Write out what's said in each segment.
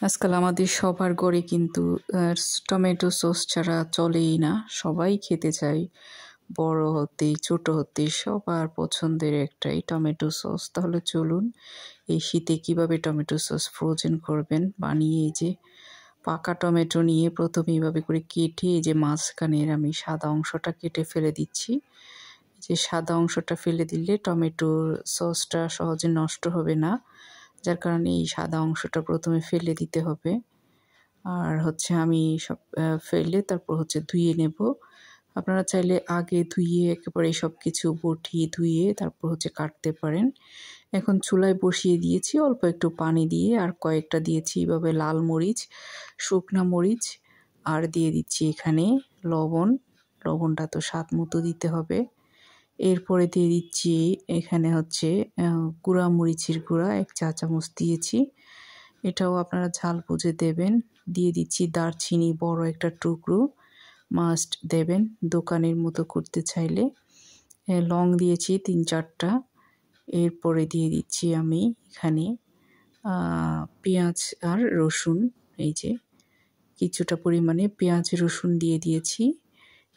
আজকাল আমাদের সবার ঘরে কিন্তু টমেটো সস ছাড়া চলেই না। সবাই খেতে চায়, বড় হতে ছোট হতে সবার পছন্দের একটাই টমেটো সস। তাহলে চলুন এই শীতে কিভাবে টমেটো সস ফ্রোজেন করবেন বানিয়ে। এই যে পাকা টমেটো নিয়ে প্রথমে এইভাবে করে কেটে এই যে মাঝখানের আমি সাদা অংশটা কেটে ফেলে দিচ্ছি। যে সাদা অংশটা ফেলে দিলে টমেটোর সসটা সহজে নষ্ট হবে না, যার কারণে এই সাদা অংশটা প্রথমে ফেলে দিতে হবে। আর আমি সব ফেলে তারপর ধুয়ে নেব। আপনারা চাইলে আগে ধুয়ে একেবারে সব কিছু বটিয়ে ধুয়ে তারপর কাটতে পারেন। এখন চুলায় বসিয়ে দিয়েছি অল্প একটু পানি দিয়ে, আর কয়েকটা দিয়েছি এইভাবে লাল মরিচ, শুকনা মরিচ, আর দিয়ে দিচ্ছি এখানে লবণ। লবণটা তো স্বাদ মতো দিতে হবে। এরপরে দিয়ে দিচ্ছি এখানে গুঁড়া মরিচের গুঁড়া 1 চা চামচ দিয়েছি, এটাও আপনারা ঝাল বুঝে দেবেন। দিয়ে দিচ্ছি দারচিনি বড় একটা টুকরো, মাস্ট দেবেন দোকানের মতো করতে চাইলে। লং দিয়েছি 3-4টা। এরপরে দিয়ে দিচ্ছি আমি এখানে পেঁয়াজ আর রসুন, এই যে কিছুটা পরিমাণে পেঁয়াজ রসুন দিয়ে দিয়েছি।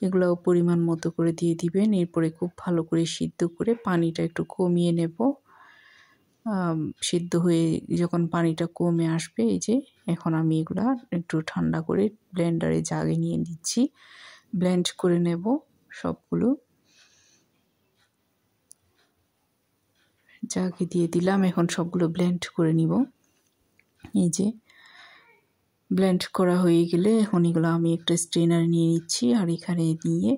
এগুলোও পরিমাণ মতো করে দিয়ে দিবেন। এরপরে খুব ভালো করে সিদ্ধ করে পানিটা একটু কমিয়ে নেব। সিদ্ধ হয়ে যখন পানিটা কমে আসবে, এই যে এখন আমি এগুলা একটু ঠান্ডা করে ব্লেন্ডারে জাগে নিয়ে দিচ্ছি, ব্লেন্ড করে নেব সবগুলো। জাগে দিয়ে দিলাম, এখন সবগুলো ব্লেন্ড করে নিব। এই যে ব্লেন্ড করা হয়ে গেলে এখন এগুলো আমি একটা স্ট্রেনার নিয়ে নিচ্ছি, আর এখানে নিয়ে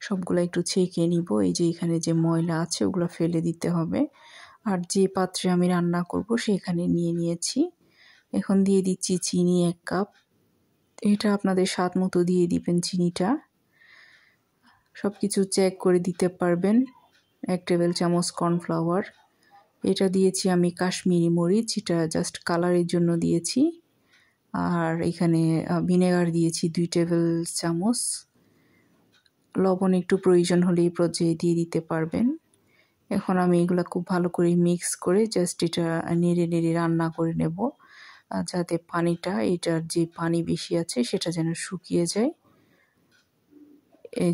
সবগুলো একটু ছেঁকে নিব। এই যে এখানে যে ময়লা আছে ওগুলো ফেলে দিতে হবে। আর যে পাত্রে আমি রান্না করব সেখানে নিয়ে নিয়েছি। এখন দিয়ে দিচ্ছি চিনি 1 কাপ। এটা আপনাদের স্বাদ মতো দিয়ে দিবেন চিনিটা। সব কিছু চেক করে দিতে পারবেন। 1 টেবিল চামচ কর্নফ্লাওয়ার, এটা দিয়েছি আমি কাশ্মীরি মরিচ, এটা জাস্ট কালারের জন্য দিয়েছি। আর এখানে ভিনেগার দিয়েছি 2 টেবিল চামচ। লবণ একটু প্রয়োজন হলে এই পর্যায়ে দিয়ে দিতে পারবেন। এখন আমি এগুলো খুব ভালো করে মিক্স করে জাস্ট এটা নেড়ে নেড়ে রান্না করে নেব, যাতে পানিটা, এটার যে পানি বেশি আছে সেটা যেন শুকিয়ে যায়।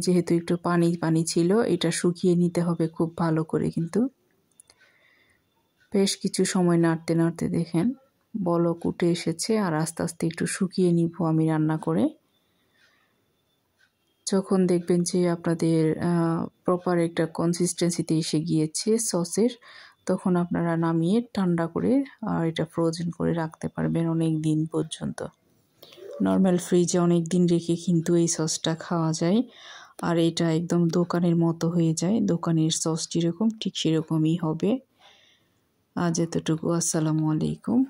যেহেতু একটু পানি পানি ছিল, এটা শুকিয়ে নিতে হবে খুব ভালো করে। কিন্তু বেশ কিছু সময় নাড়তে নাড়তে দেখেন বলক উঠে এসেছে, আর আস্তে আস্তে একটু শুকিয়ে নিব আমি রান্না করে। যখন দেখবেন যে আপনাদের প্রপার একটা কনসিস্টেন্সিতে এসে গিয়েছে সসের, তখন আপনারা নামিয়ে ঠান্ডা করে আর এটা ফ্রোজেন করে রাখতে পারবেন অনেক দিন পর্যন্ত। নর্মাল ফ্রিজে অনেক দিন রেখে কিন্তু এই সসটা খাওয়া যায়, আর এটা একদম দোকানের মতো হয়ে যায়। দোকানের সস যেরকম ঠিক সেরকমই হবে। আজ এতটুকু। আসসালামু আলাইকুম।